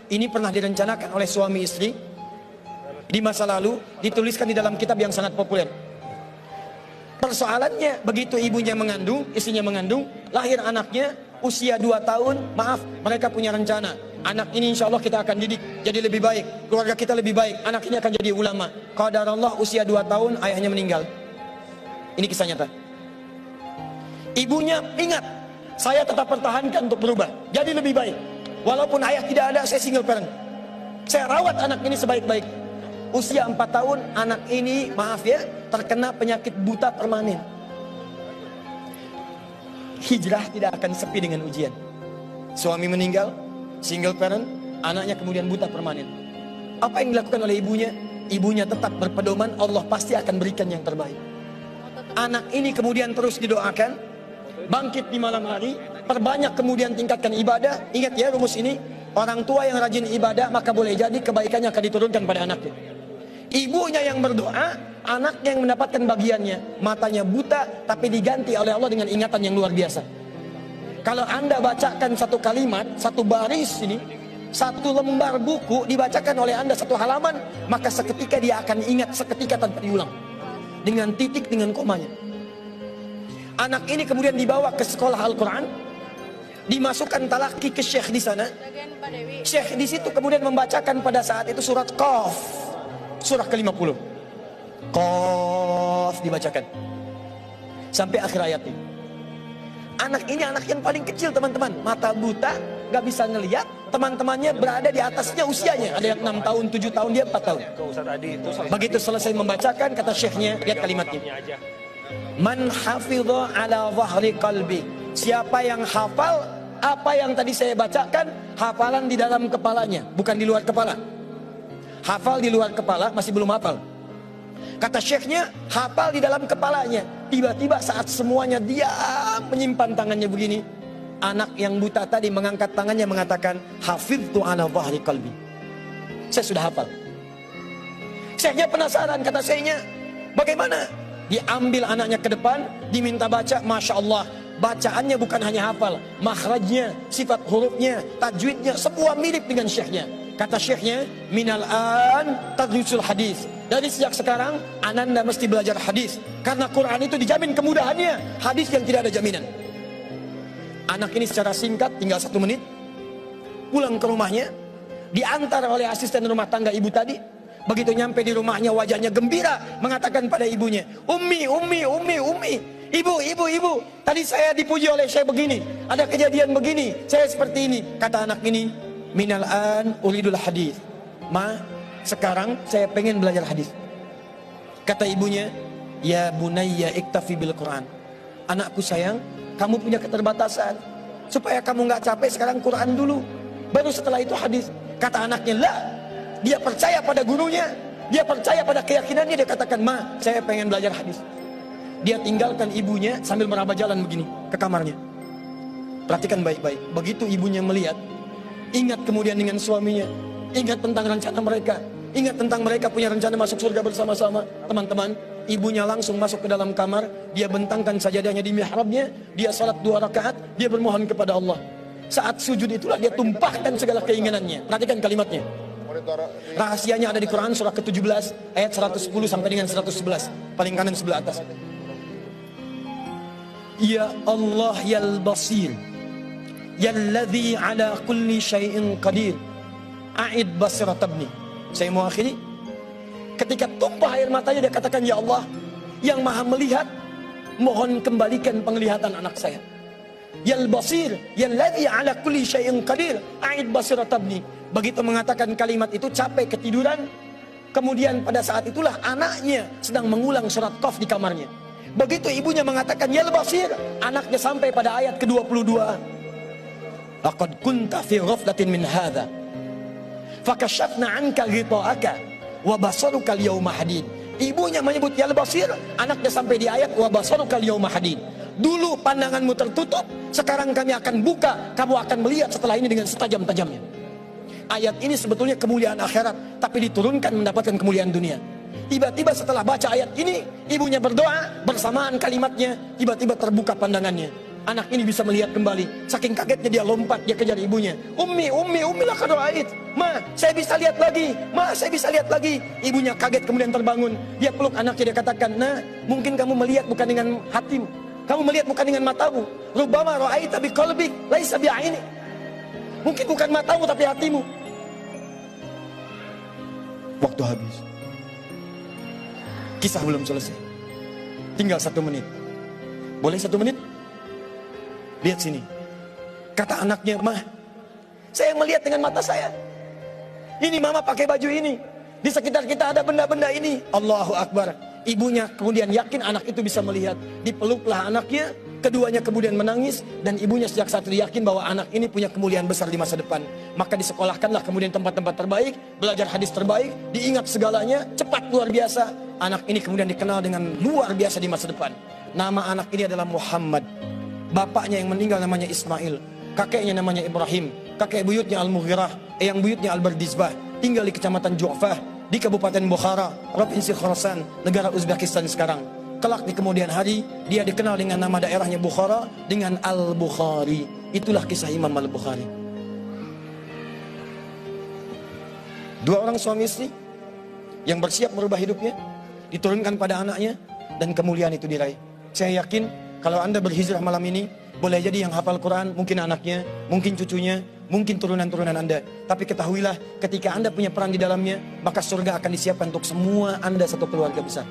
Ini pernah direncanakan oleh suami istri di masa lalu, dituliskan di dalam kitab yang sangat populer. Persoalannya, begitu ibunya mengandung, istrinya mengandung, lahir anaknya usia 2 tahun, maaf, mereka punya rencana. Anak ini insya Allah kita akan didik jadi lebih baik, keluarga kita lebih baik, anak ini akan jadi ulama. Qadarullah usia 2 tahun ayahnya meninggal. Ini kisah nyata. Ibunya ingat, saya tetap pertahankan untuk berubah, jadi lebih baik. Walaupun ayah tidak ada, saya single parent. Saya rawat anak ini sebaik-baik. Usia 4 tahun, anak ini, maaf ya, terkena penyakit buta permanen. Hijrah tidak akan sepi dengan ujian. Suami meninggal, single parent, anaknya kemudian buta permanen. Apa yang dilakukan oleh ibunya? Ibunya tetap berpedoman, Allah pasti akan berikan yang terbaik. Anak ini kemudian terus didoakan, bangkit di malam hari, perbanyak kemudian tingkatkan ibadah. Ingat ya rumus ini, orang tua yang rajin ibadah maka boleh jadi kebaikannya akan diturunkan pada anaknya. Ibunya yang berdoa, anaknya yang mendapatkan bagiannya. Matanya buta tapi diganti oleh Allah dengan ingatan yang luar biasa. Kalau Anda bacakan satu kalimat, satu baris ini, satu lembar buku dibacakan oleh Anda satu halaman, maka seketika dia akan ingat seketika tanpa diulang, dengan titik, dengan komanya. Anak ini kemudian dibawa ke sekolah Al-Quran, dimasukkan talaki ke syekh di sana. Syekh di situ kemudian membacakan pada saat itu surat Qaf, surah ke-50. Qaf dibacakan sampai akhir ayatnya. Anak ini anak yang paling kecil teman-teman, mata buta, gak bisa ngelihat. Teman-temannya berada di atasnya usianya, ada yang 6 tahun, 7 tahun, dia 4 tahun. Begitu selesai membacakan, kata syekhnya, lihat kalimatnya, man hafidha ala zahri qalbi, siapa yang hafal apa yang tadi saya bacakan, hafalan di dalam kepalanya, bukan di luar kepala. Hafal di luar kepala masih belum hafal. Kata syekhnya, hafal di dalam kepalanya. Tiba-tiba saat semuanya diam menyimpan tangannya begini, anak yang buta tadi mengangkat tangannya mengatakan, hafidtu ala zahri qalbi, saya sudah hafal. Syekhnya penasaran, kata syekhnya, bagaimana? Diambil anaknya ke depan, diminta baca, Masya Allah, bacaannya bukan hanya hafal, makhrajnya, sifat hurufnya, tajwidnya, semua mirip dengan syekhnya. Kata syekhnya, minal an tadrusul hadis, dari sejak sekarang ananda mesti belajar hadis, karena Quran itu dijamin kemudahannya, hadis yang tidak ada jaminan. Anak ini secara singkat, tinggal 1 menit, pulang ke rumahnya, diantar oleh asisten rumah tangga ibu tadi. Begitu nyampe di rumahnya, wajahnya gembira, mengatakan pada ibunya, Ummi, ibu, tadi saya dipuji oleh saya begini, ada kejadian begini, saya seperti ini. Kata anak ini, minal an uridul hadis, ma, sekarang saya pengen belajar hadis. Kata ibunya, ya bunayya iktafi bil Quran, anakku sayang, kamu punya keterbatasan, supaya kamu nggak capek sekarang Quran dulu, baru setelah itu hadis. Kata anaknya, lah, dia percaya pada gurunya, dia percaya pada keyakinannya, dia katakan, ma, saya pengen belajar hadis. Dia tinggalkan ibunya sambil meraba jalan begini ke kamarnya. Perhatikan baik-baik, begitu ibunya melihat, ingat kemudian dengan suaminya, ingat tentang rencana mereka, ingat tentang mereka punya rencana masuk surga bersama-sama. Teman-teman, ibunya langsung masuk ke dalam kamar, dia bentangkan sajadahnya di mihrabnya, dia salat 2 rakaat, dia bermohon kepada Allah. Saat sujud itulah dia tumpahkan segala keinginannya. Perhatikan kalimatnya. Rahasianya ada di Quran surah ke-17 ayat 110 sampai dengan 111, paling kanan sebelah atas. Ya Allah yal basir, yalladzi ala kulli syai'in qadir, a'id basirat ibni. Saya mau akhiri. Ketika tumpah air matanya dia katakan, ya Allah yang maha melihat, mohon kembalikan penglihatan anak saya. Yal basir, yalladzi ala kulli syai'in qadir, a'id basirat ibni. Begitu mengatakan kalimat itu, capek ketiduran. Kemudian pada saat itulah anaknya sedang mengulang surat Qaf di kamarnya. Begitu ibunya mengatakan ya basir, anaknya sampai pada ayat ke-22. Laqad kunta fi ghaflatin min hadza fakashafna 'anka ghita'aka wa basaruka al-yawma hadid. Ibunya menyebut ya basir, anaknya sampai di ayat wa basaruka al-yawma hadid. Dulu pandanganmu tertutup, sekarang kami akan buka, kamu akan melihat setelah ini dengan setajam-tajamnya. Ayat ini sebetulnya kemuliaan akhirat, tapi diturunkan mendapatkan kemuliaan dunia. Tiba-tiba setelah baca ayat ini, ibunya berdoa, bersamaan kalimatnya, tiba-tiba terbuka pandangannya. Anak ini bisa melihat kembali. Saking kagetnya dia lompat, dia kejar ibunya. Ummi laqad ra'ait. Ma, saya bisa lihat lagi. Ma, saya bisa lihat lagi. Ibunya kaget kemudian terbangun. Dia peluk anaknya, dia katakan, nah, mungkin kamu melihat bukan dengan hatimu. Kamu melihat bukan dengan matamu. Rubbama ra'aita biqalbik laisa bi'ainik. Mungkin bukan matamu tapi hatimu. Waktu habis. Kisah belum selesai. Tinggal 1 menit. Boleh 1 menit? Lihat sini. Kata anaknya, "Mah, saya melihat dengan mata saya. Ini mama pakai baju ini. Di sekitar kita ada benda-benda ini." Allahu Akbar. Ibunya kemudian yakin anak itu bisa melihat. Dipeluklah anaknya. Keduanya kemudian menangis. Dan ibunya sejak saat itu yakin bahwa anak ini punya kemuliaan besar di masa depan. Maka disekolahkanlah kemudian tempat-tempat terbaik. Belajar hadis terbaik. Diingat segalanya. Cepat luar biasa. Anak ini kemudian dikenal dengan luar biasa di masa depan. Nama anak ini adalah Muhammad. Bapaknya yang meninggal namanya Ismail. Kakeknya namanya Ibrahim. Kakek buyutnya Al-Mughirah. Eyang buyutnya Al-Bardizbah. Tinggal di kecamatan Ju'fah, di Kabupaten Bukhara, Provinsi Khorasan, negara Uzbekistan sekarang. Kelak di kemudian hari, dia dikenal dengan nama daerahnya Bukhara, dengan Al-Bukhari. Itulah kisah Imam Al-Bukhari. 2 orang suami istri yang bersiap merubah hidupnya, diturunkan pada anaknya, dan kemuliaan itu diraih. Saya yakin kalau Anda berhijrah malam ini, boleh jadi yang hafal Quran, mungkin anaknya, mungkin cucunya, mungkin turunan-turunan Anda. Tapi ketahuilah, ketika Anda punya peran di dalamnya, maka surga akan disiapkan untuk semua Anda satu keluarga besar.